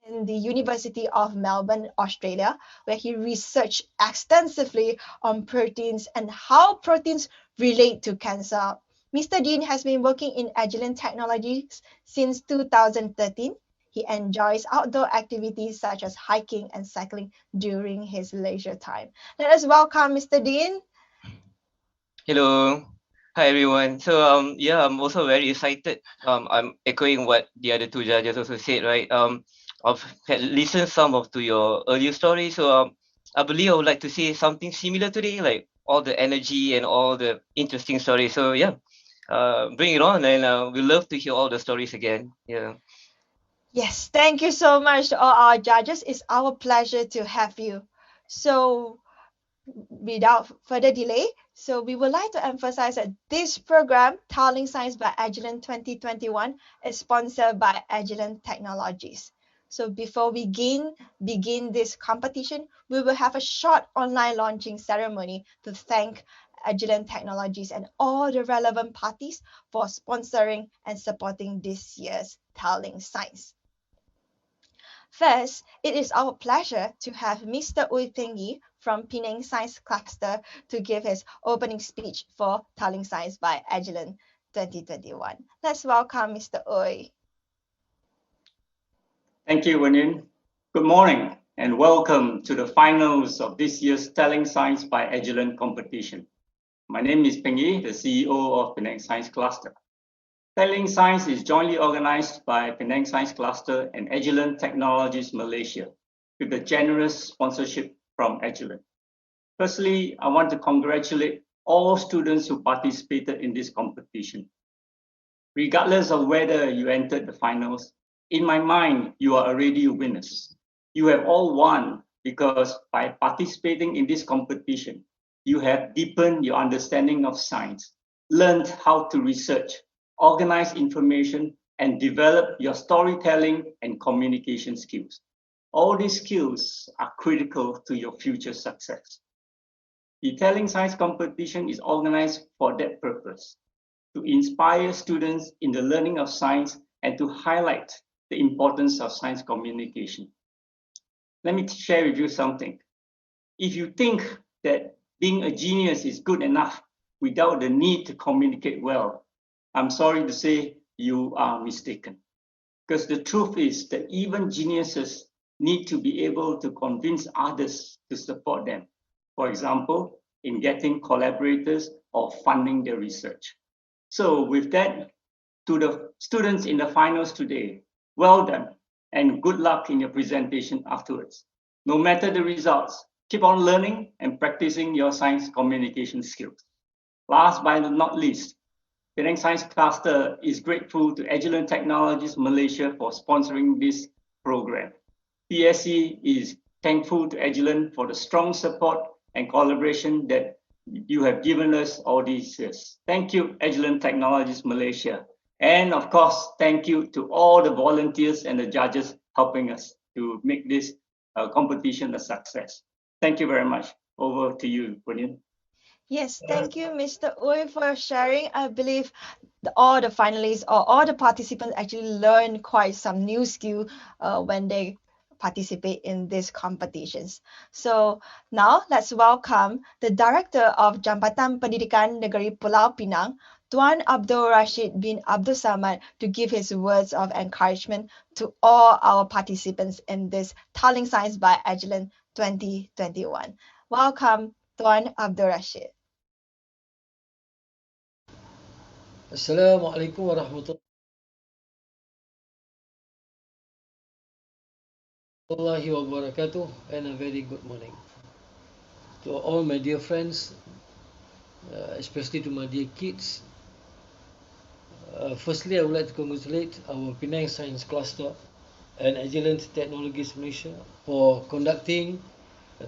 in the University of Melbourne, Australia, where he researched extensively on proteins and how proteins relate to cancer. Mr. Dean has been working in Agilent Technologies since 2013. He enjoys outdoor activities such as hiking and cycling during his leisure time. Let us welcome Mr. Dean. Hello. Hi everyone. So yeah, I'm also very excited. I'm echoing what the other two judges also said, right? I've had listened some of to your earlier stories, so I believe I would like to say something similar today, like all the energy and all the interesting stories. So yeah, bring it on, and we love to hear all the stories again. Yeah. Yes, thank you so much to all our judges. It's our pleasure to have you. So, without further delay, we would like to emphasize that this program, Tiling Science by Agilent 2021, is sponsored by Agilent Technologies. So before we begin this competition, we will have a short online launching ceremony to thank Agilent Technologies and all the relevant parties for sponsoring and supporting this year's Tiling Science. First, it is our pleasure to have Mr. Ui Pengyi from Penang Science Cluster to give his opening speech for Tiling Science by Agilent 2021. Let's welcome Mr. Ui. Thank you, Wanin. Good morning and welcome to the finals of this year's Telling Science by Agilent competition. My name is Peng Yi, the CEO of Penang Science Cluster. Telling Science is jointly organized by Penang Science Cluster and Agilent Technologies Malaysia with the generous sponsorship from Agilent. Firstly, I want to congratulate all students who participated in this competition. Regardless of whether you entered the finals, in my mind, you are already winners. You have all won because by participating in this competition, you have deepened your understanding of science, learned how to research, organize information, and develop your storytelling and communication skills. All these skills are critical to your future success. The Telling Science competition is organized for that purpose, to inspire students in the learning of science and to highlight the importance of science communication. Let me share with you something. If you think that being a genius is good enough without the need to communicate well, I'm sorry to say you are mistaken. Because the truth is that even geniuses need to be able to convince others to support them. For example, in getting collaborators or funding their research. So with that, to the students in the finals today, well done and good luck in your presentation afterwards. No matter the results, keep on learning and practicing your science communication skills. Last but not least, Penang Science Cluster is grateful to Agilent Technologies Malaysia for sponsoring this program. PSC is thankful to Agilent for the strong support and collaboration that you have given us all these years. Thank you, Agilent Technologies Malaysia. And of course, thank you to all the volunteers and the judges helping us to make this competition a success. Thank you very much. Over to you, Punin. Yes, thank you, Mr. Ui, for sharing. I believe all the finalists or all the participants actually learn quite some new skill when they participate in these competitions. So now let's welcome the Director of Jambatan Pendidikan Negeri Pulau Pinang, Tuan Abdul Rashid bin Abdul Samad, to give his words of encouragement to all our participants in this Tiling Science by Agilent 2021. Welcome, Tuan Abdul Rashid. Assalamualaikum warahmatullahi wabarakatuh and a very good morning to all my dear friends, especially to my dear kids. Firstly, I would like to congratulate our Penang Science Cluster and Agilent Technologies Malaysia for conducting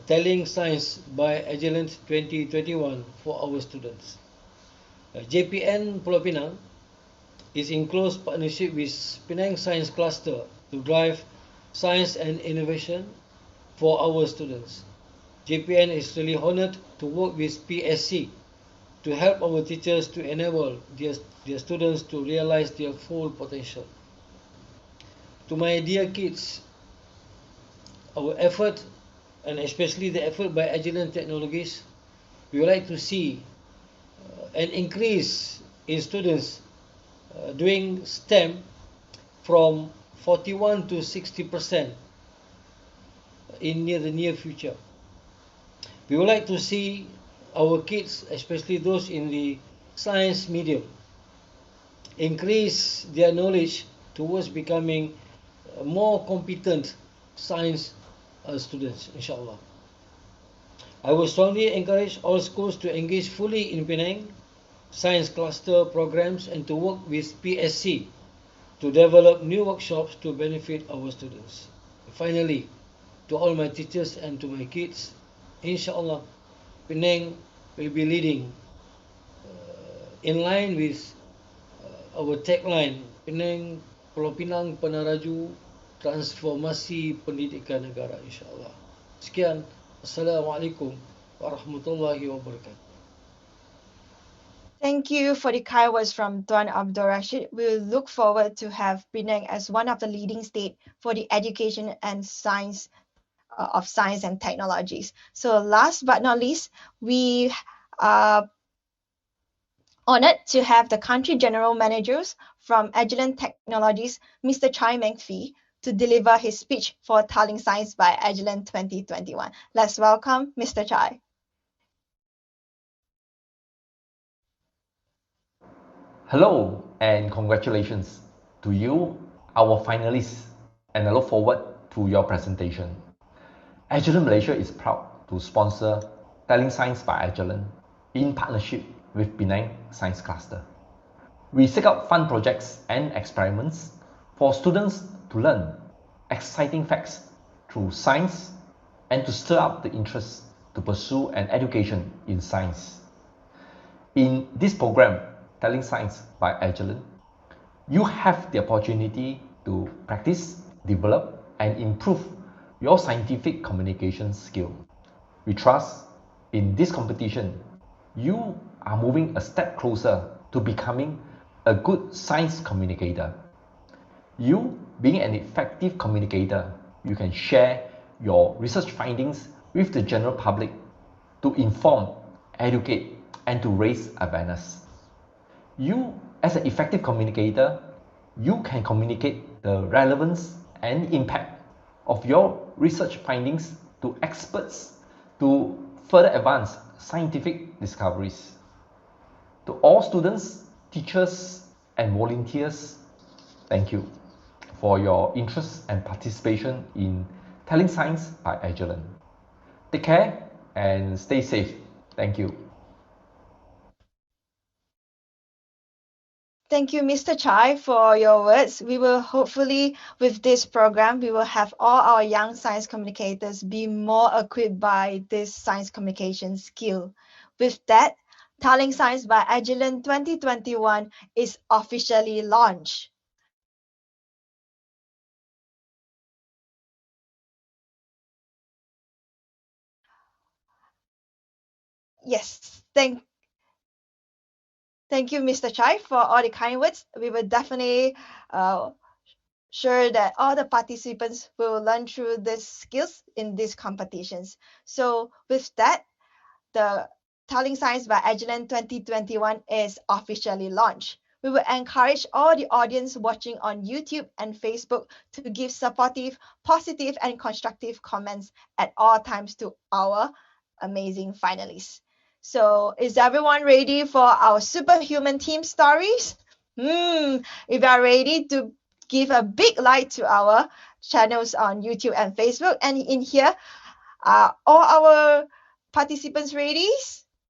Telling Science by Agilent 2021 for our students. JPN Pulau Pinang is in close partnership with Penang Science Cluster to drive science and innovation for our students. JPN is really honored to work with PSC to help our teachers to enable their students to realize their full potential. To my dear kids, our effort, and especially the effort by Agilent Technologies, we would like to see an increase in students doing STEM from 41 to 60% in the near future. We would like to see our kids, especially those in the science medium, increase their knowledge towards becoming more competent science students, inshallah. I will strongly encourage all schools to engage fully in Penang science cluster programs and to work with PSC to develop new workshops to benefit our students. Finally, to all my teachers and to my kids, inshallah, Penang will be leading in line with our tagline, Penang, Pulau Pinang, Penaraju, Transformasi Pendidikan Negara, insyaAllah. Sekian, Assalamualaikum warahmatullahi wabarakatuh. Thank you for the kind words from Tuan Abdul Rashid. We look forward to have Penang as one of the leading state for the education and science of science and technologies. So last but not least, we are honored to have the country general managers from Agilent Technologies, Mr. Chai Meng Fee, to deliver his speech for Taling Science by Agilent 2021. Let's welcome Mr. Chai. Hello and congratulations to you, our finalists, and I look forward to your presentation. Agilent Malaysia is proud to sponsor Telling Science by Agilent in partnership with Penang Science Cluster. We seek out fun projects and experiments for students to learn exciting facts through science and to stir up the interest to pursue an education in science. In this program, Telling Science by Agilent, you have the opportunity to practice, develop, and improve your scientific communication skill. We trust in this competition, you are moving a step closer to becoming a good science communicator. You, being an effective communicator, you can share your research findings with the general public to inform, educate, and to raise awareness. You, as an effective communicator, you can communicate the relevance and impact of your research findings to experts to further advance scientific discoveries. To all students, teachers, and volunteers, thank you for your interest and participation in Telling Science by Agilent. Take care and stay safe. Thank you. Thank you, Mr. Chai, for your words. We will hopefully, with this program, we will have all our young science communicators be more equipped by this science communication skill. With that, Telling Science by Agilent 2021 is officially launched. Yes, thank you, Mr. Chai, for all the kind words. We will definitely sure that all the participants will learn through these skills in these competitions. So with that, the Telling Science by Agilent 2021 is officially launched. We will encourage all the audience watching on YouTube and Facebook to give supportive, positive, and constructive comments at all times to our amazing finalists. So, is everyone ready for our superhuman team stories? If you are ready to give a big like to our channels on YouTube and Facebook, and in here, are all our participants ready?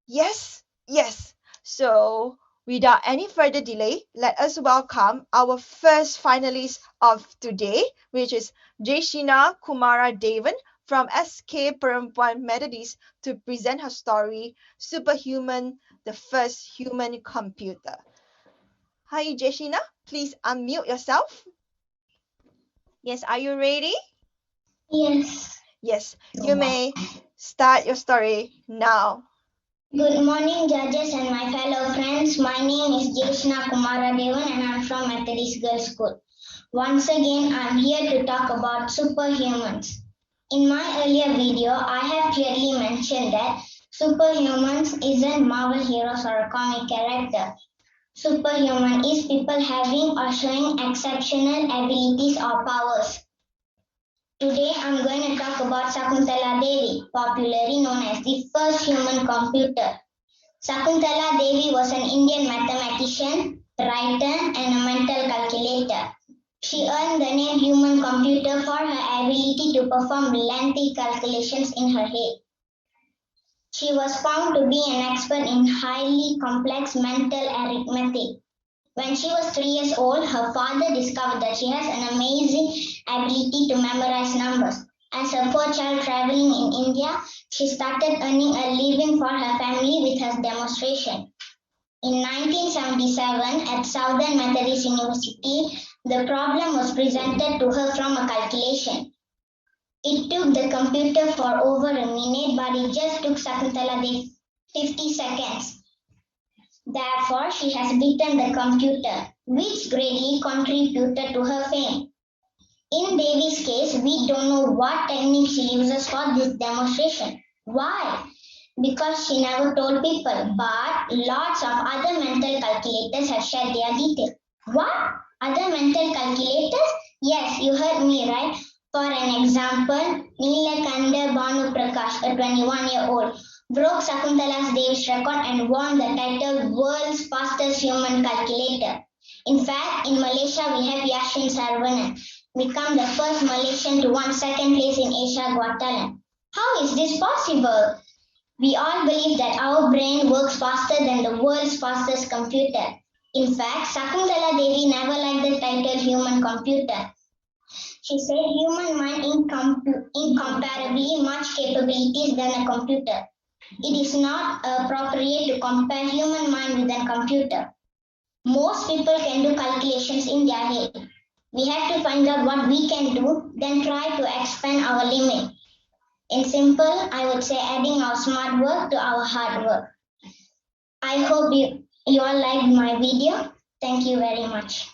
Yes, yes. So, without any further delay, let us welcome our first finalist of today, which is Jeshina Kumara Devan from SK Perempuan Methodist to present her story, Superhuman, the First Human Computer. Hi, Jeshina. Please unmute yourself. Yes, are you ready? Yes. Yes, you may start your story now. Good morning, judges and my fellow friends. My name is Jeshna Kumaradevan and I'm from Methodist Girls School. Once again, I'm here to talk about superhumans. In my earlier video, I have clearly mentioned that superhumans isn't Marvel heroes or a comic character. Superhuman is people having or showing exceptional abilities or powers. Today, I'm going to talk about Shakuntala Devi, popularly known as the first human computer. Shakuntala Devi was an Indian mathematician, writer, and a mental calculator. She earned the name human computer for her ability to perform lengthy calculations in her head. She was found to be an expert in highly complex mental arithmetic. When she was 3 years old, her father discovered that she has an amazing ability to memorize numbers. As a poor child traveling in India, she started earning a living for her family with her demonstration. In 1977, at Southern Methodist University, the problem was presented to her from a calculation. It took the computer for over a minute, but it just took Shakuntala 50 seconds. Therefore, she has beaten the computer, which greatly contributed to her fame. In Devi's case, we don't know what technique she uses for this demonstration. Why? Because she never told people, but lots of other mental calculators have shared their details. What? Other mental calculators? Yes, you heard me right. For an example, Neelakanta Banu Prakash, a 21-year-old, broke Shakuntala Devi's record and won the title World's Fastest Human Calculator. In fact, in Malaysia, we have Yashin Saravanan, become the first Malaysian to win second place in Asia Got Talent. How is this possible? We all believe that our brain works faster than the world's fastest computer. In fact, Shakuntala Devi never liked the title human computer. She said human mind incomparably much capabilities than a computer. It is not appropriate to compare human mind with a computer. Most people can do calculations in their head. We have to find out what we can do, then try to expand our limit. In simple, I would say adding our smart work to our hard work. I hope you all liked my video. Thank you very much.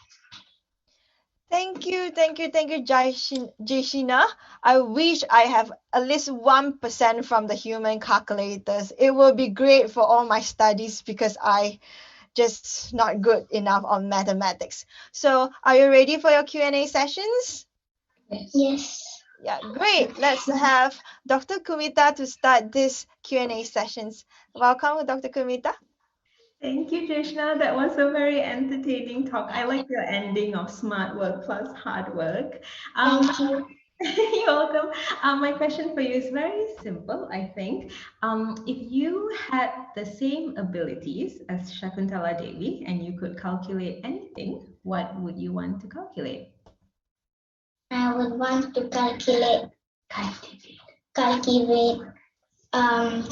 Thank you, Jaishina. I wish I have at least 1% from the human calculators. It will be great for all my studies because I just not good enough on mathematics. So, are you ready for your Q&A sessions? Yes. Yeah, great. Let's have Dr. Kumita to start this Q&A sessions. Welcome, Dr. Kumita. Thank you, Jeshna. That was a very entertaining talk. I like your ending of smart work plus hard work. Thank you. You're welcome. My question for you is very simple, I think. If you had the same abilities as Shakuntala Devi and you could calculate anything, what would you want to calculate? I would want to calculate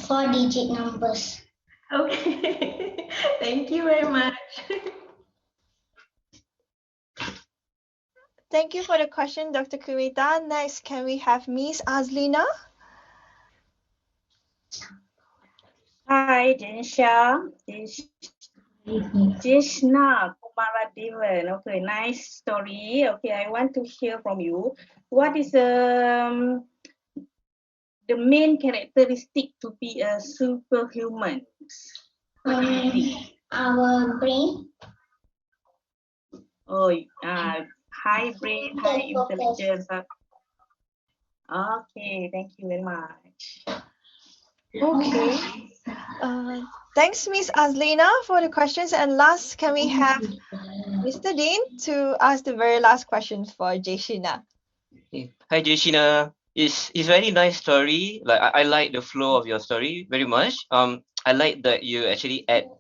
4-digit numbers. Okay. Thank you very much. Thank you for the question, Dr. Kumita. Next, can we have Miss Azlina? Hi, Jensha. Jeshna Kumaradevan. Okay, nice story. Okay, I want to hear from you. What is the main characteristic to be a superhuman? What do you think? Our brain. Oh, high brain, high intelligence. Okay, thank you very much. Okay. Thanks, Miss Azlina, for the questions. And last, can we have Mr. Dean to ask the very last question for Jaishina? Hi, Jeshina. It's very nice story. Like I like the flow of your story very much. I like that you actually add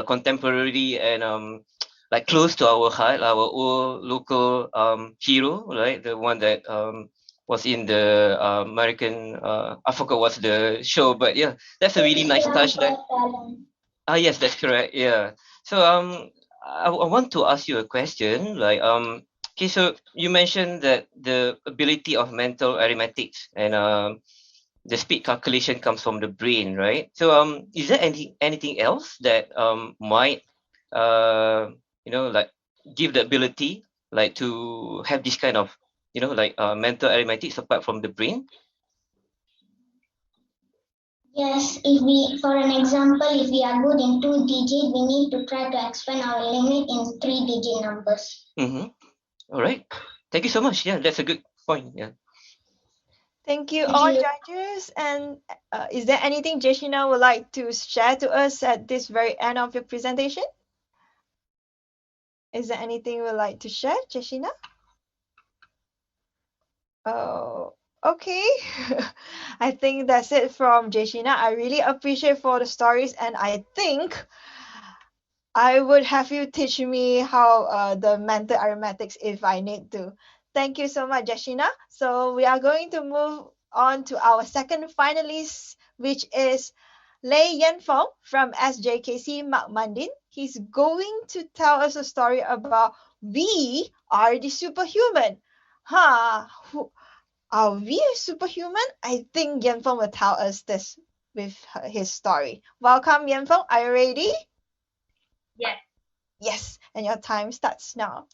contemporary and like close to our heart, our old local hero, right? The one that was in the American I forgot what's the show, but yeah, that's a really nice touch. That yes, that's correct. Yeah. So I want to ask you a question. Like okay, so you mentioned that the ability of mental arithmetics and the speed calculation comes from the brain, right? So is there anything else that might like give the ability like to have this kind of like mental arithmetics apart from the brain? Yes, for an example, if we are good in 2 digit, we need to try to expand our limit in 3-digit numbers. Mm-hmm. All right. Thank you so much. Yeah, that's a good point. Yeah. Thank you, Thank all you. judges. And is there anything Jeshina would like to share to us at this very end of your presentation? Is there anything you would like to share, Jeshina? Oh, okay. I think that's it from Jeshina. I really appreciate for the stories, and I think I would have you teach me how the mental arithmetics if I need to. Thank you so much, Jeshina. So we are going to move on to our second finalist, which is Lei Yanfeng from SJKC Mark Mandin. He's going to tell us a story about we are the superhuman. Huh? Are we a superhuman? I think Yanfeng will tell us this with his story. Welcome, Yanfeng. Are you ready? Yes. Yes, and your time starts now.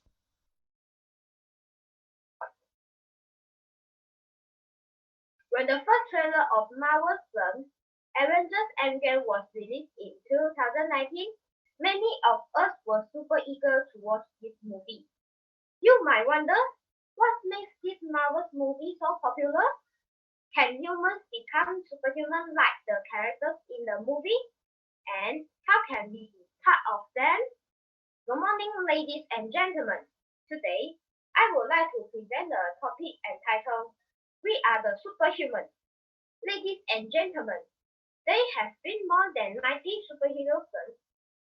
When the first trailer of Marvel's film Avengers Endgame was released in 2019, many of us were super eager to watch this movie. You might wonder, what makes this Marvel's movie so popular? Can humans become superhuman like the characters in the movie? And how can we be part of them? Good morning, ladies and gentlemen. Today, I would like to present the topic entitled We Are the Superhuman. Ladies and gentlemen, there have been more than 90 superhero films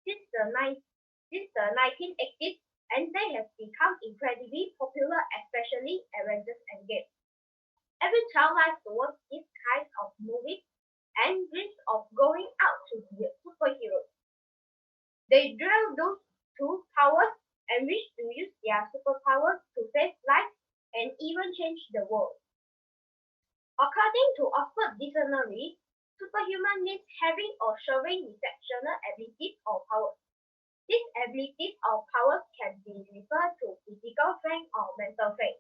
since the 1980s, and they have become incredibly popular, especially Avengers Endgame. Every child likes to watch these kinds of movies and dreams of going out to be a superhero. They drill those two powers and wish to use their superpowers to save lives and even change the world. According to Oxford Dictionary, superhuman means having or showing exceptional abilities or powers. These abilities or powers can be referred to physical strength or mental strength.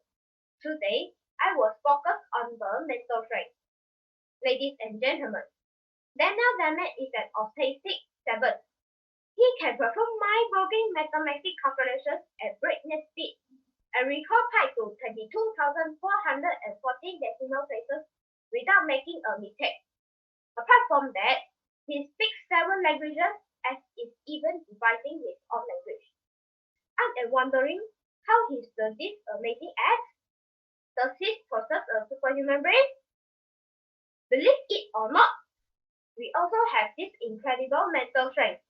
Today, I will focus on the mental strength. Ladies and gentlemen, Daniel Dennett is an autistic 7. He can perform mind-boggling mathematical calculations at breakneck speed and recall pi to 22,414 decimal places without making a mistake. Apart from that, he speaks 7 languages as is even devising his own language. I am wondering how he does this amazing act. Does he possess a superhuman brain? Believe it or not, we also have this incredible mental strength.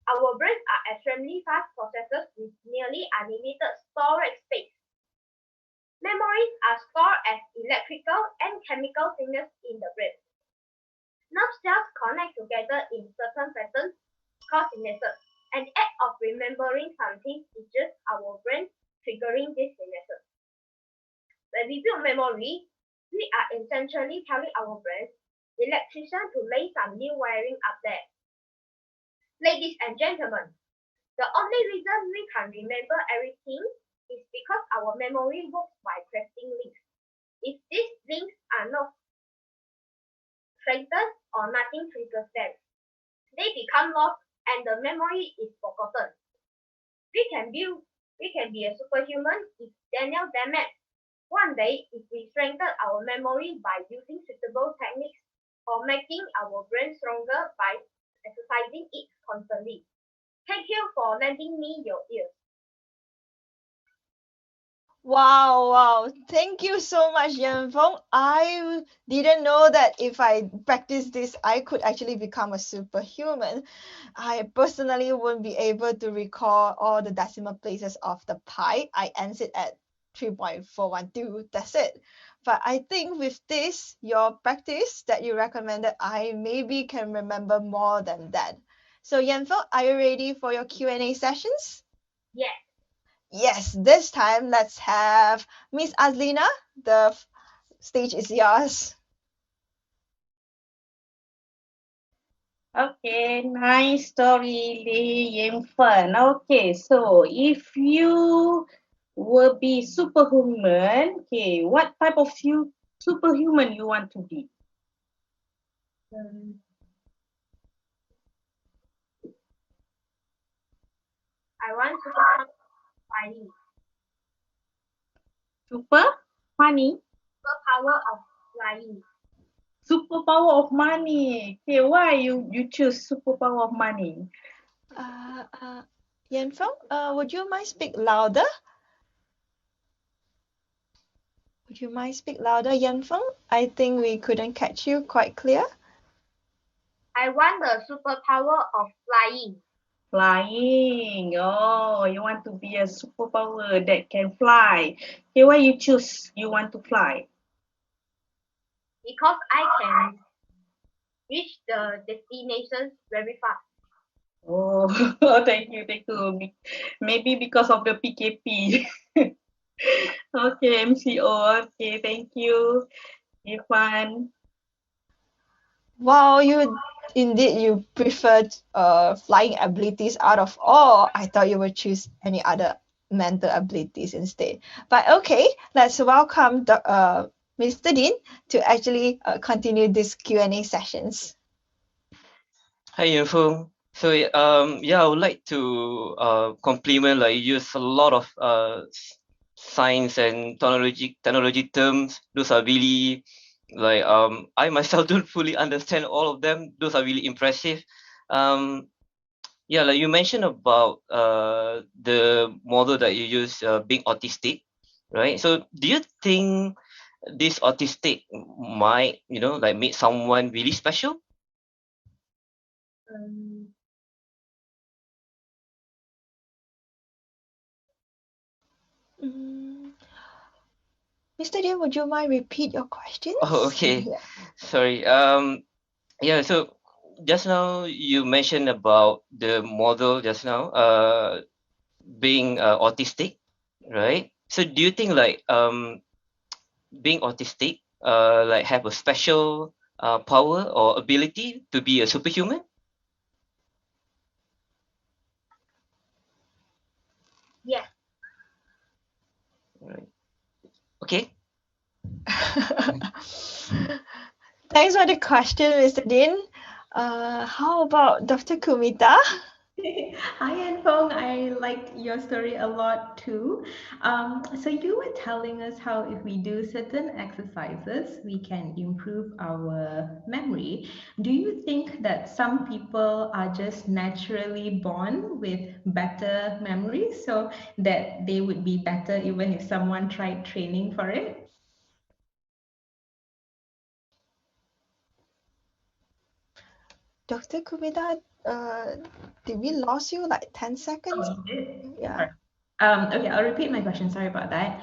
Our brains are extremely fast processors with nearly unlimited storage space. Memories are stored as electrical and chemical signals in the brain. Nerve cells connect together in certain patterns called synapses. An act of remembering something is just our brain triggering these synapses. When we build memory, we are essentially telling our brains, electrician, to lay some new wiring up there. Ladies and gentlemen, the only reason we can remember everything is because our memory works by crafting links. If these links are not strengthened or nothing triggers them, they become lost and the memory is forgotten. We can be a superhuman if Daniel Dennett. One day, if we strengthen our memory by using suitable techniques or making our brain stronger by exercising it constantly. Thank you for lending me your ears. Wow, wow. Thank you so much, Yanfeng. I didn't know that if I practice this, I could actually become a superhuman. I personally wouldn't be able to recall all the decimal places of the pi. I ends it at 3.412. That's it. But I think with this, your practice that you recommended, I maybe can remember more than that. So Yanfeng, are you ready for your Q&A sessions? Yes. Yes, this time let's have Miss Azlina. The stage is yours. Okay, nice story, Lee Ying Fen. Okay, so if you will be superhuman, okay, what type of superhuman you want to be? I want superpower flying. Super funny. Superpower of flying. Superpower of money. Okay, why you choose superpower of money? Yanfeng, would you mind speak louder? Would you mind speak louder, Yanfeng? I think we couldn't catch you quite clear. I want the superpower of flying. Flying. Oh, you want to be a superpower that can fly. Okay, why you choose you want to fly? Because I can reach the destinations very fast. Oh, thank you, thank you. Maybe because of the PKP. Okay, MCO. Okay, thank you. Irfan. Wow, you preferred flying abilities out of all. I thought you would choose any other mental abilities instead. But okay, let's welcome Mr. Dean to actually continue this Q&A sessions. Hi, Info. So yeah, I would like to compliment, like, you use a lot of science and technology terms. Those are really, like, I myself don't fully understand all of them. Those are really impressive. Yeah, like you mentioned about the model that you use, being autistic, right? So do you think this autistic might, like, make someone really special? Um, Mr. Dean, would you mind repeat your questions? Oh, okay. Yeah. Sorry. Yeah, so just now you mentioned about the model just now, being autistic, right? So do you think, like, being autistic, like, have a special power or ability to be a superhuman? yes. Right. Okay. Thanks for the question, Mr. Dean. How about Dr. Kumita? Hi, Anfong. I liked your story a lot too. So you were telling us how if we do certain exercises, we can improve our memory. Do you think that some people are just naturally born with better memory, so that they would be better even if someone tried training for it? Dr. Kumita, did we lose you like 10 seconds? Oh, you did? Yeah. Sorry. Okay, I'll repeat my question. Sorry about that.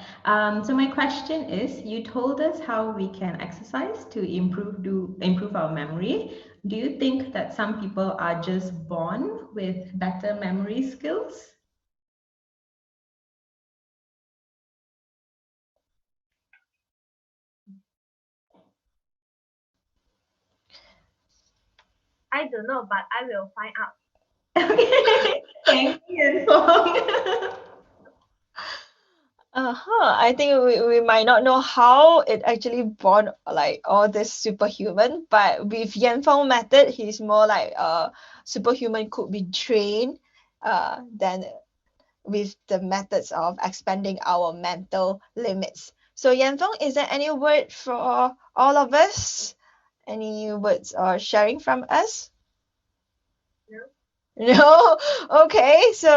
So my question is, you told us how we can exercise to improve our memory. Do you think that some people are just born with better memory skills? I don't know, but I will find out. Okay, thank you, Fong. I think we might not know how it actually born like all this superhuman, but with Yanfeng method, he's more like superhuman could be trained than with the methods of expanding our mental limits. So Yanfeng, is there any word for all of us? Any words or sharing from us? No? No? Okay, so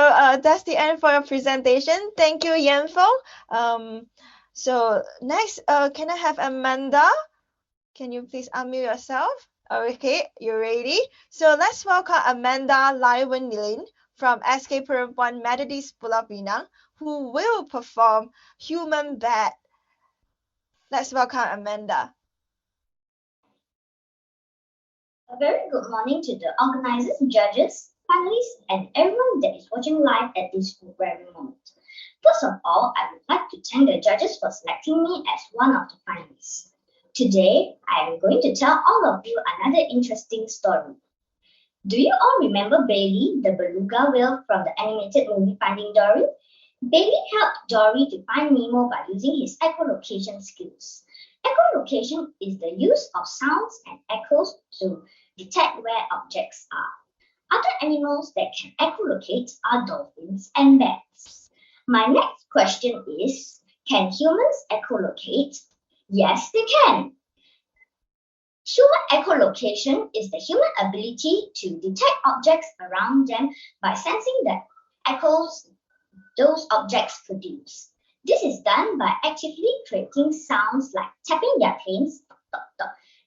that's the end for your presentation. Thank you, Yanfeng. So next, can I have Amanda? Can you please unmute yourself? Okay, you're ready. So let's welcome Amanda Laiwan from SK Perempuan Methodist Pulau Pinang, who will perform Human Bat. Let's welcome Amanda. A very good morning to the organizers, judges, panelists, and everyone that is watching live at this very moment. First of all, I would like to thank the judges for selecting me as one of the finalists. Today, I am going to tell all of you another interesting story. Do you all remember Bailey, the beluga whale from the animated movie Finding Dory? Bailey helped Dory to find Nemo by using his echolocation skills. Echolocation is the use of sounds and echoes to detect where objects are. Other animals that can echolocate are dolphins and bats. My next question is, can humans echolocate? Yes, they can. Human echolocation is the human ability to detect objects around them by sensing the echoes those objects produce. This is done by actively creating sounds like tapping their planes,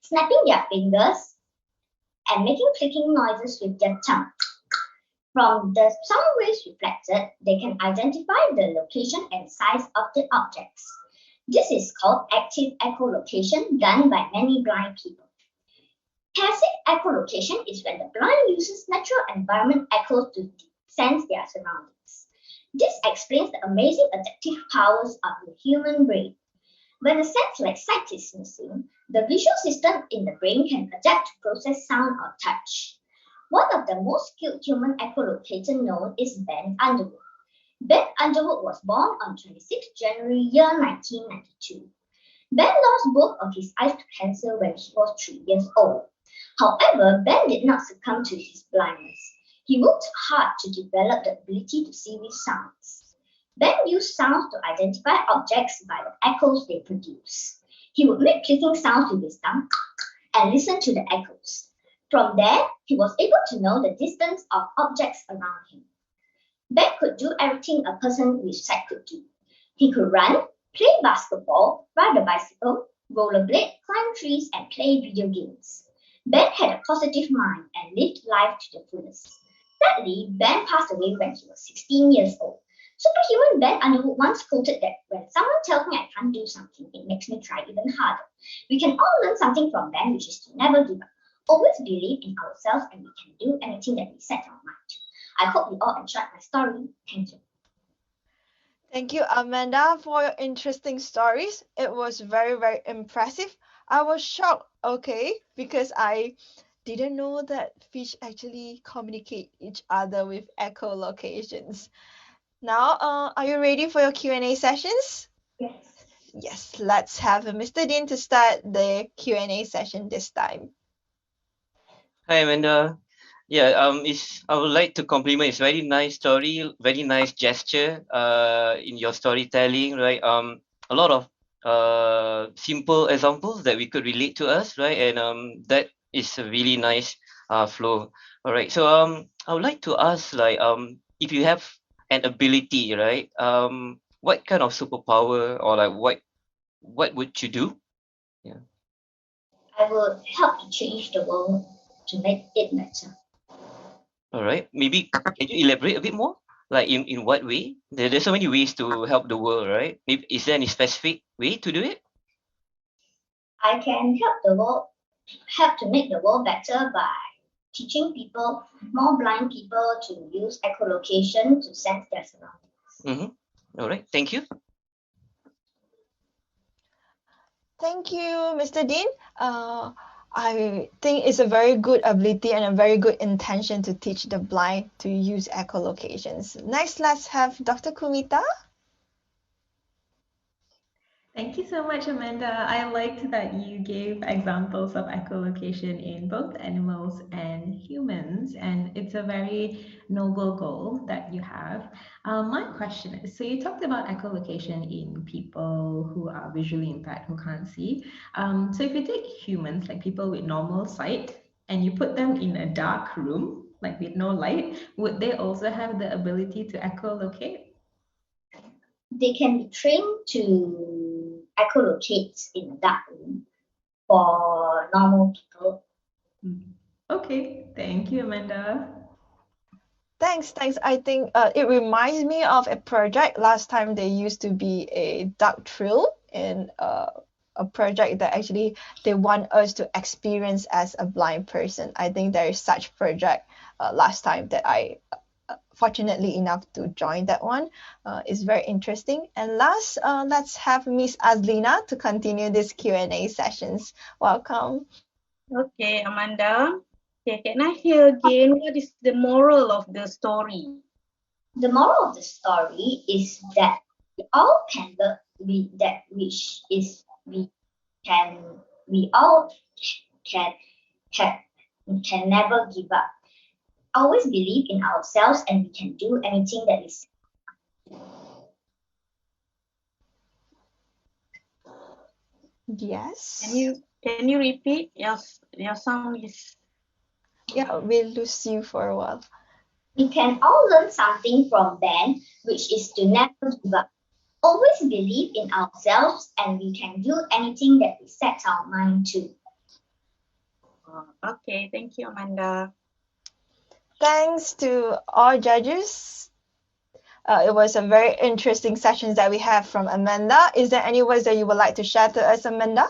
snapping their fingers, and making clicking noises with their tongue. From the sound waves reflected, they can identify the location and size of the objects. This is called active echolocation done by many blind people. Passive echolocation is when the blind uses natural environment echoes to sense their surroundings. This explains the amazing adaptive powers of the human brain. When a sense like sight is missing, the visual system in the brain can adapt to process sound or touch. One of the most skilled human echolocators known is Ben Underwood. Ben Underwood was born on 26 January year 1992. Ben lost both of his eyes to cancer when he was 3 years old. However, Ben did not succumb to his blindness. He worked hard to develop the ability to see with sounds. Ben used sounds to identify objects by the echoes they produce. He would make clicking sounds with his tongue and listen to the echoes. From there, he was able to know the distance of objects around him. Ben could do everything a person with sight could do. He could run, play basketball, ride a bicycle, rollerblade, climb trees, and play video games. Ben had a positive mind and lived life to the fullest. Sadly, Ben passed away when he was 16 years old. Superhuman Ben Underwood once quoted that when someone tells me I can't do something, it makes me try even harder. We can all learn something from Ben, which is to never give up. Always believe in ourselves and we can do anything that we set our mind to. I hope you all enjoyed my story. Thank you. Thank you, Amanda, for your interesting stories. It was very, very impressive. I was shocked, okay, because I didn't know that fish actually communicate each other with echolocations. Now, are you ready for your Q&A sessions? Yes. Yes, let's have Mr. Dean to start the Q&A session this time. Hi, Amanda. Yeah, I would like to compliment. It's very nice story, very nice gesture. In your storytelling, right? A lot of simple examples that we could relate to us, right? And that is a really nice flow. All right. So I would like to ask, like, if you have an ability, right? What kind of superpower or like what would you do? Yeah. I will help to change the world to make it better. All right. Maybe can you elaborate a bit more? Like in what way? There's so many ways to help the world, right? Maybe is there any specific way to do it? I can help to make the world better by teaching people, more blind people, to use echolocation to sense their surroundings. Mm-hmm. All right. Thank you. Thank you, Mr. Dean. I think it's a very good ability and a very good intention to teach the blind to use echolocations. Next, let's have Dr. Kumita. Thank you so much, Amanda. I liked that you gave examples of echolocation in both animals and humans, and it's a very noble goal that you have. My question is, so you talked about echolocation in people who are visually impaired, who can't see. So if you take humans, like people with normal sight, and you put them in a dark room, like with no light, would they also have the ability to echolocate? They can be trained to echolocate in a dark room for normal people. Okay, thank you, Amanda. Thanks. I think it reminds me of a project. Last time there used to be a duck drill in a project that actually they want us to experience as a blind person. I think there is such project last time that I fortunately enough to join that one. It's very interesting. And last, let's have Miss Azlina to continue this Q&A sessions. Welcome. Okay, Amanda. Okay, can I hear again what is the moral of the story? The moral of the story is that we all can learn that which is we all can never give up. always believe in ourselves and we can do anything that is. Yes. Can you repeat? Your sound is. Yeah, we'll lose you for a while. We can all learn something from Ben, which is to never give up. Always believe in ourselves and we can do anything that we set our mind to. Okay, thank you, Amanda. Thanks to all judges. It was a very interesting session that we have from Amanda. Is there any words that you would like to share to us, Amanda?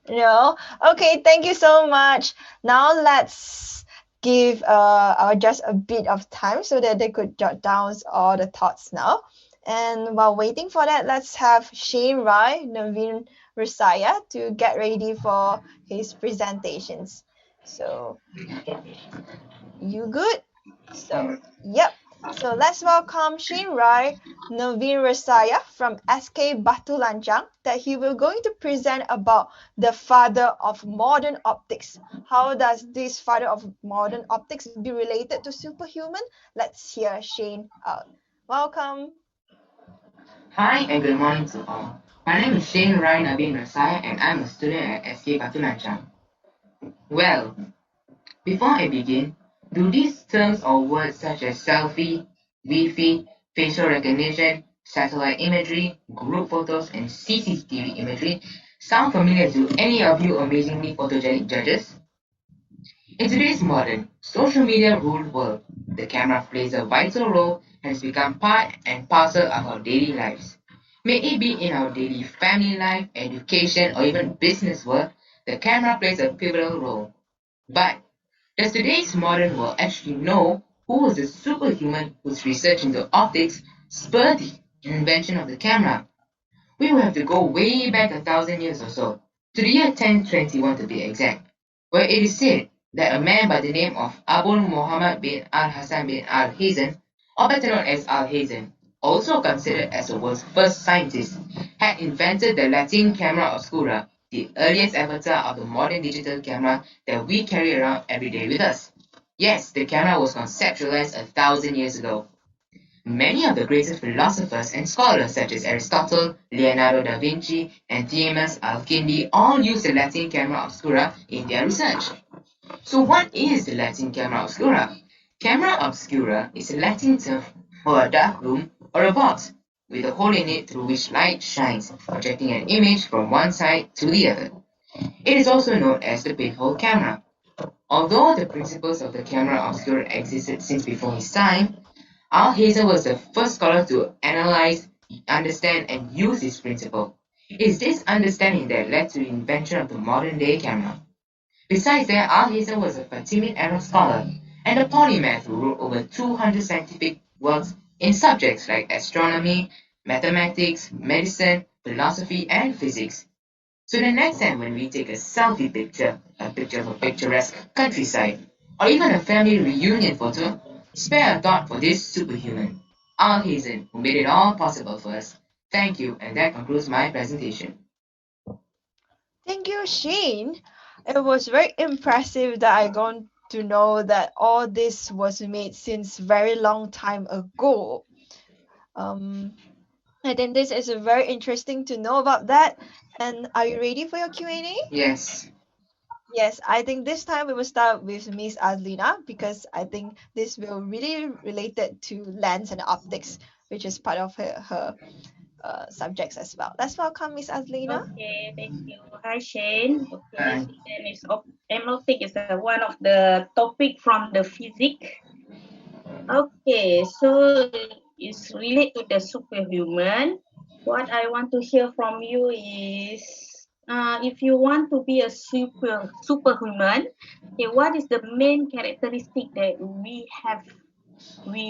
No? Okay, thank you so much. Now let's give our just a bit of time so that they could jot down all the thoughts now. And while waiting for that, let's have Shane Rai, Naveen Rasaya to get ready for his presentations. So, you good? So, yep. So let's welcome Shane Rai, Naveen Rasaya from SK Batu Lanjang that he will going to present about the father of modern optics. How does this father of modern optics be related to superhuman? Let's hear Shane out. Welcome. Hi and good morning to all. My name is Shane Ryan Nabin Rasai and I'm a student at SK Batu Lanjang. Well, before I begin, do these terms or words such as selfie, Wi-Fi, facial recognition, satellite imagery, group photos, and CCTV imagery sound familiar to any of you amazingly photogenic judges? In today's modern, social media ruled world, the camera plays a vital role and has become part and parcel of our daily lives. May it be in our daily family life, education, or even business work, the camera plays a pivotal role. But does today's modern world actually know who was the superhuman whose research into optics spurred the invention of the camera? We will have to go way back 1,000 years or so, to the year 1021 to be exact, where it is said that a man by the name of Abu Muhammad bin Al Hassan bin Al Hazen, or better known as Al Hazen, also considered as the world's first scientist, had invented the Latin camera obscura, the earliest avatar of the modern digital camera that we carry around every day with us. Yes, the camera was conceptualized 1,000 years ago. Many of the greatest philosophers and scholars such as Aristotle, Leonardo da Vinci, and Thomas Al-Kindi all used the Latin camera obscura in their research. So what is the Latin camera obscura? Camera obscura is a Latin term for a dark room or a box with a hole in it through which light shines, projecting an image from one side to the other. It is also known as the pinhole camera. Although the principles of the camera obscura existed since before his time, Alhazen was the first scholar to analyze, understand, and use this principle. It is this understanding that led to the invention of the modern day camera. Besides that, Alhazen was a Fatimid era scholar and a polymath who wrote over 200 scientific works in subjects like astronomy, mathematics, medicine, philosophy, and physics. So the next time when we take a selfie picture, a picture of a picturesque countryside, or even a family reunion photo, spare a thought for this superhuman, Al Hazen, who made it all possible for us. Thank you, and that concludes my presentation. Thank you, Shane. It was very impressive that I got to know that all this was made since very long time ago. Um, I think this is very interesting to know about that. And are you ready for your Q&A? Yes. Yes, I think this time we will start with Miss Adlina because I think this will really related to lens and optics, which is part of her subjects as well. Let's welcome Miss Adlina. Okay, thank you. Hi, Shane. Okay, so then is MLTIC is one of the topic from the physics. Okay, so it's related to the superhuman. What I want to hear from you is, if you want to be a superhuman, okay, what is the main characteristic that we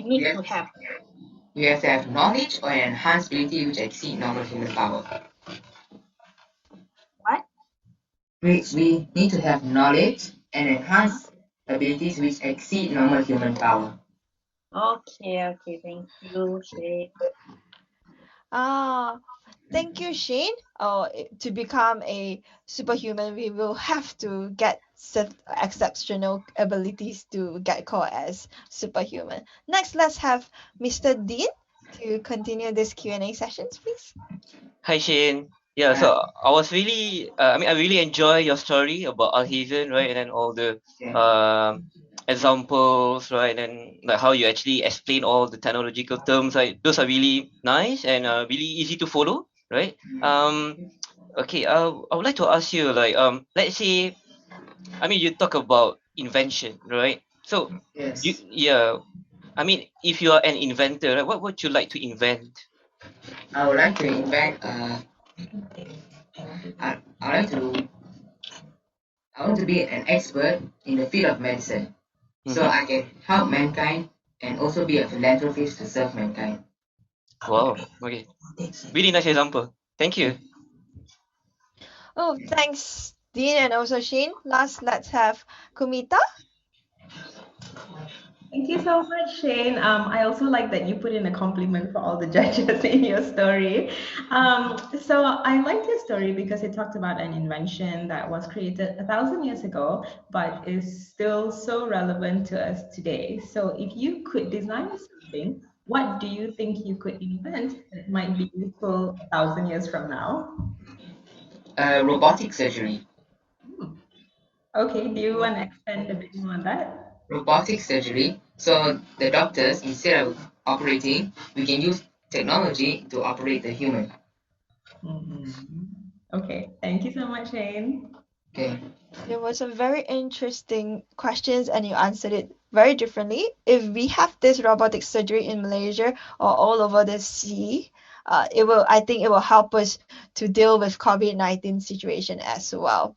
need to have? We have to have knowledge or an enhanced ability which exceed normal human power. What? We need to have knowledge and enhanced abilities which exceed normal human power. Okay, thank you, Shane. Ah, thank you, Shane. Oh, to become a superhuman, we will have to get exceptional abilities to get called as superhuman. Next, let's have Mr. Dean to continue this Q&A sessions, please. Hi Shane. Yeah, so I was really, I really enjoy your story about Alhazen, right, and then all the examples, right, and like how you actually explain all the technological terms, right. Those are really nice and really easy to follow, right. Okay, I would like to ask you, like, let's say, you talk about invention, right? So, Yes. if you are an inventor, right, what would you like to invent? I would like to invent. I like to. I want to be an expert in the field of medicine, so Mm-hmm. I can help mankind and also be a philanthropist to serve mankind. Wow. Okay. Really nice example. Thank you. Oh, thanks, Dean and also Shane. Last, let's have Kumita. Thank you so much, Shane. I also like that you put in a compliment for all the judges in your story. So I liked your story because it talked about an invention that was created 1,000 years ago, but is still so relevant to us today. So if you could design something, what do you think you could invent that might be useful 1,000 years from now? Robotic surgery. Hmm. Okay, do you want to expand a bit more on that? Robotic surgery. So the doctors, instead of operating, we can use technology to operate the human. Mhm. Okay, thank you so much, Shane. Okay. It was a very interesting questions and you answered it very differently. If we have this robotic surgery in Malaysia or all over the sea, I think it will help us to deal with COVID-19 situation as well.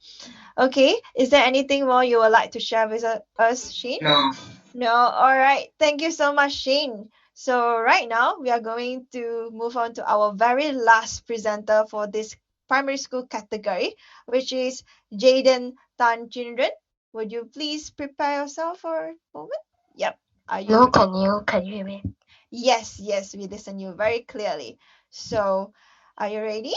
Okay, is there anything more you would like to share with us, Shane? No. No, all right. Thank you so much, Shane. So right now we are going to move on to our very last presenter for this primary school category, which is Jaden Tan Jinren. Would you please prepare yourself for a moment? Yep. Are you No, prepared? can you hear me? Yes, yes, we listen you very clearly. So, are you ready?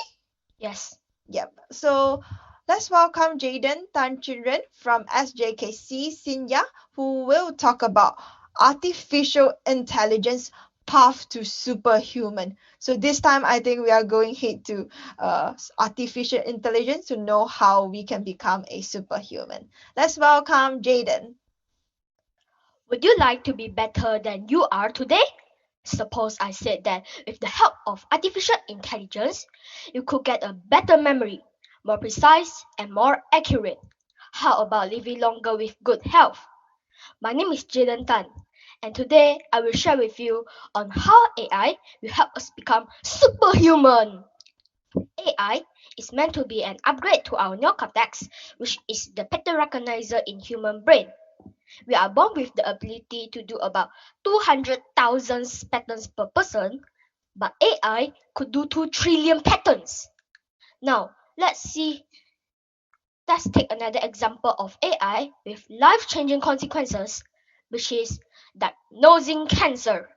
Yes. Yep. So let's welcome Jaden Tan Chunren from SJKC Sinya, who will talk about artificial intelligence path to superhuman. So this time I think we are going head to artificial intelligence to know how we can become a superhuman. Let's welcome Jaden. Would you like to be better than you are today? Suppose I said that with the help of artificial intelligence, you could get a better memory, more precise and more accurate. How about living longer with good health? My name is Jaden Tan, and today I will share with you on how AI will help us become superhuman. AI is meant to be an upgrade to our neocortex, which is the pattern recognizer in human brain. We are born with the ability to do about 200,000 patterns per person, but AI could do 2 trillion patterns. Now, let's take another example of AI with life-changing consequences, which is diagnosing cancer.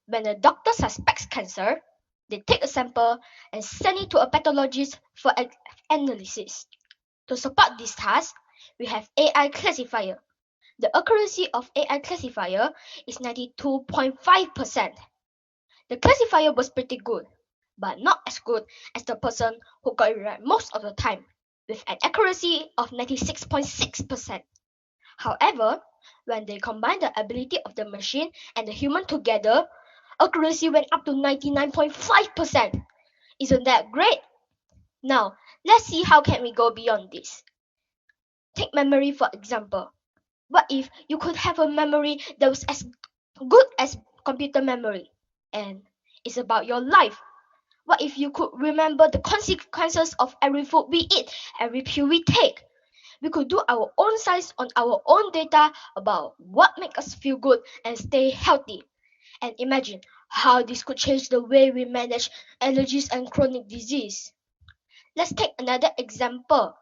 When a doctor suspects cancer, they take a sample and send it to a pathologist for analysis. To support this task, we have AI classifier. The accuracy of AI classifier is 92.5%. The classifier was pretty good, but not as good as the person who got it right most of the time, with an accuracy of 96.6%. However, when they combine the ability of the machine and the human together, accuracy went up to 99.5%. Isn't that great? Now, let's see how can we go beyond this. Take memory for example. What if you could have a memory that was as good as computer memory? And it's about your life. What if you could remember the consequences of every food we eat, every pill we take? We could do our own science on our own data about what makes us feel good and stay healthy. And imagine how this could change the way we manage allergies and chronic disease. Let's take another example.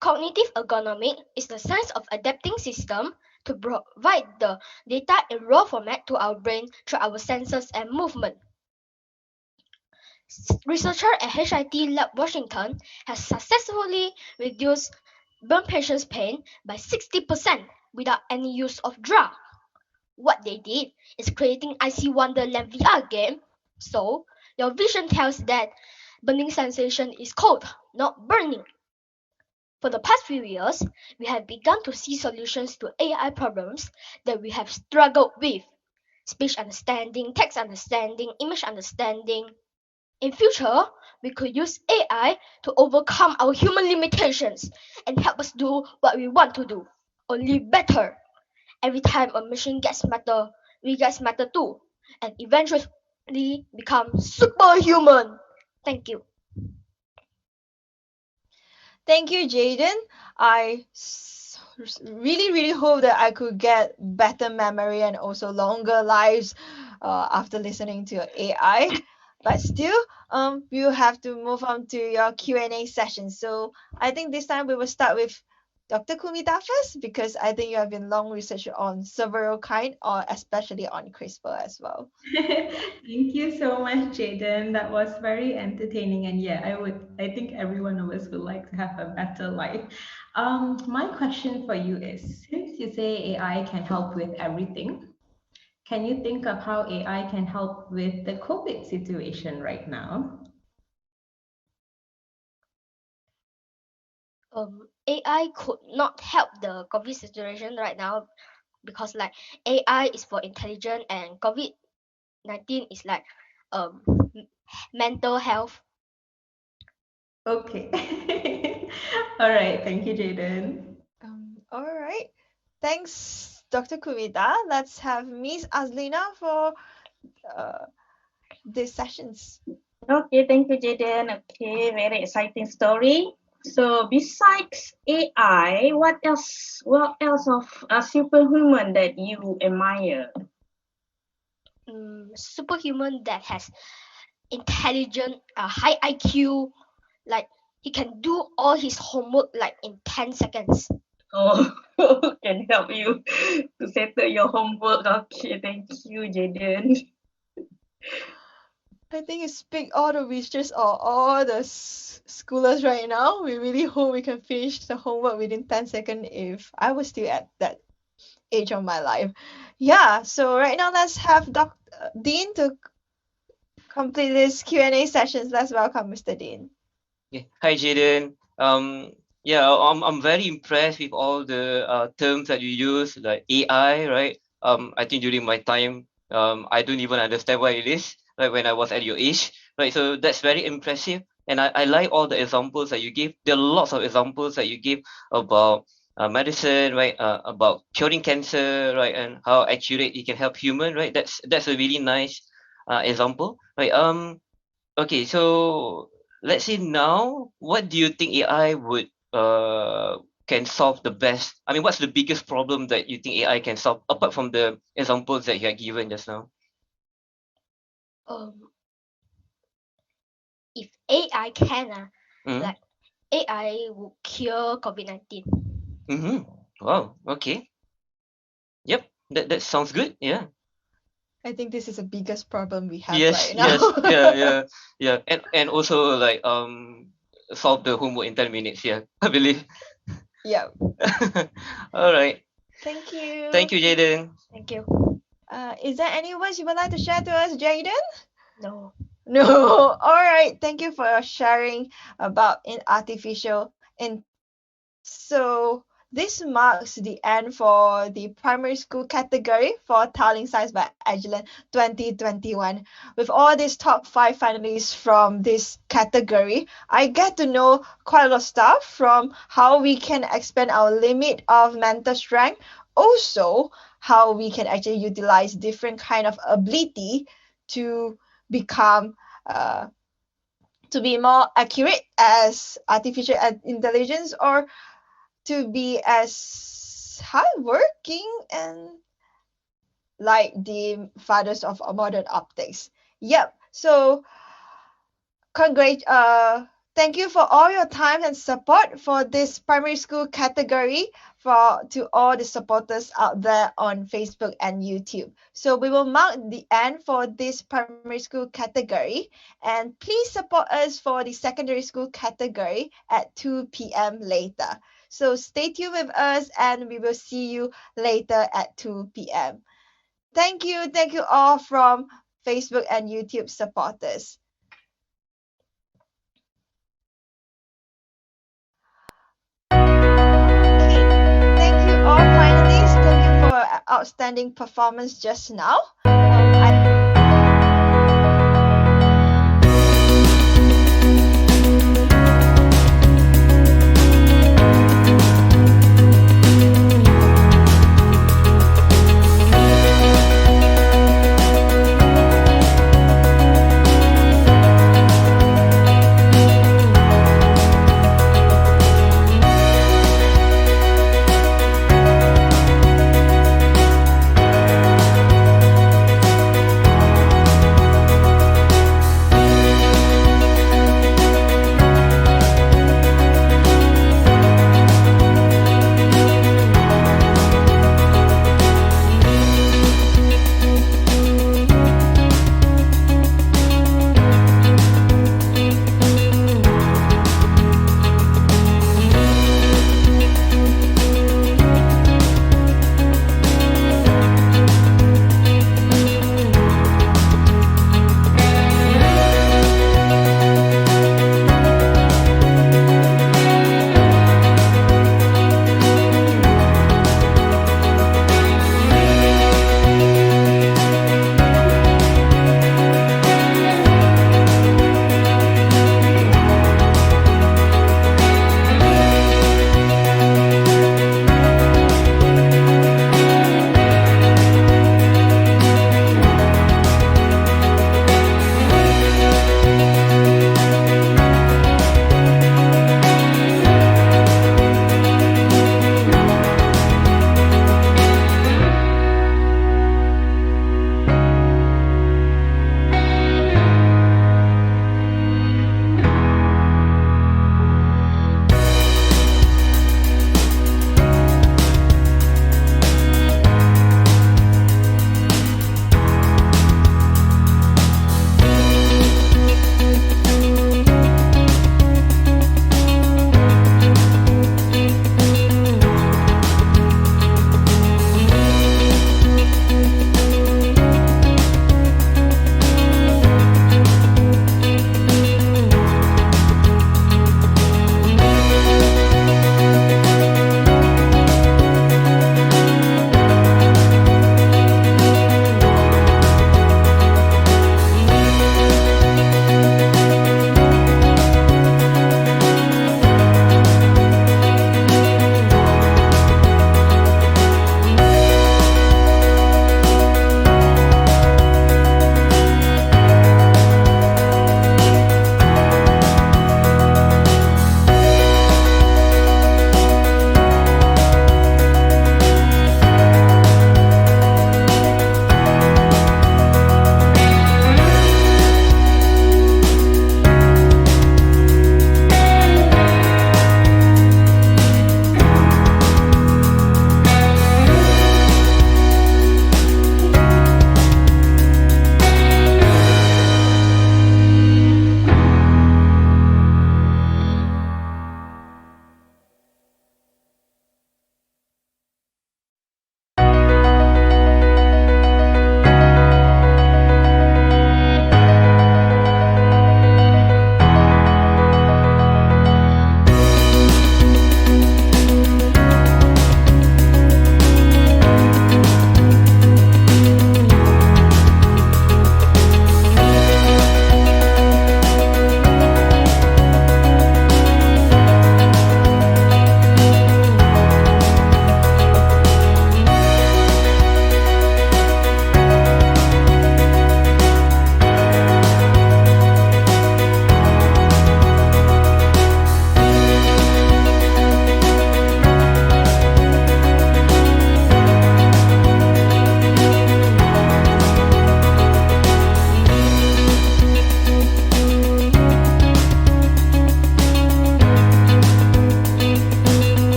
Cognitive ergonomics is the science of adapting systems to provide the data in raw format to our brain through our senses and movement. Researcher at HIT Lab Washington has successfully reduced burn patients' pain by 60% without any use of drug. What they did is creating Icy Wonderland VR game. So your vision tells that burning sensation is cold, not burning. For the past few years, we have begun to see solutions to AI problems that we have struggled with. Speech understanding, text understanding, image understanding. In future, we could use AI to overcome our human limitations and help us do what we want to do, only better. Every time a machine gets smarter, we get smarter too, and eventually become superhuman. Thank you. Thank you, Jaden. Really hope that I could get better memory and also longer lives after listening to your AI. But still, we will have to move on to your Q&A session. So I think this time we will start with Dr. Kumita first because I think you have been long research on several kind or especially on CRISPR as well. Thank you so much, Jaden. That was very entertaining, and yeah, I think every one of us would like to have a better life. My question for you is, since you say AI can help with everything, can you think of how AI can help with the COVID situation right now? AI could not help the COVID situation right now because like AI is for intelligent and COVID-19 is like um mental health. Okay. All right. Thank you, Jaden. All right. Thanks, Dr. Kumita. Let's have Miss Azlina for uh, these sessions. Okay, thank you, Jaden. Okay, very exciting story. So besides AI, what else of a superhuman that you admire? Superhuman that has intelligent, high IQ, like he can do all his homework like in 10 seconds. Oh, can help you to settle your homework. Okay, thank you, Jaden. I think you speak all the wishes of all the schoolers right now. We really hope we can finish the homework within 10 seconds if I was still at that age of my life. Yeah, so right now let's have Dean to complete this Q&A sessions. Let's welcome Mr. Dean. Yeah. Hi, Jaden. Yeah, I'm very impressed with all the terms that you use, like AI, right? I think during my time, I don't even understand what it is, like when I was at your age, right? So that's very impressive, and I like all the examples that you give. There are lots of examples that you give about medicine, right? About curing cancer, right? And how accurate it can help human, right? That's a really nice example, right? Okay, so let's say now, what do you think AI would can solve the best? I mean, what's the biggest problem that you think AI can solve apart from the examples that you had given just now? Um, if AI can, Mm-hmm. like AI will cure COVID-19. Mm-hmm. Wow. Okay. Yep. That sounds good. Yeah. I think this is the biggest problem we have Yes. right now. Yes. Yeah. Yeah. Yeah. And also like solve the homework in 10 minutes. Yeah. I believe. Yeah. All right. Thank you. Thank you, Jaden. Thank you. Is there any words you would like to share to us, Jaden? No. No. All right. Thank you for sharing about in artificial intelligence. So this marks the end for the primary school category for Tiling Science by Agilent 2021. With all these top 5 finalists from this category, I get to know quite a lot of stuff from how we can expand our limit of mental strength, also how we can actually utilize different kind of ability to become to be more accurate as artificial intelligence or to be as hardworking and like the fathers of modern optics. Yep. So thank you for all your time and support for this primary school category for to all the supporters out there on Facebook and YouTube. So we will mark the end for this primary school category and please support us for the secondary school category at 2 p.m. later. So stay tuned with us and we will see you later at 2 p.m. Thank you all from Facebook and YouTube supporters. Okay, thank you all finalists. Thank you for outstanding performance just now.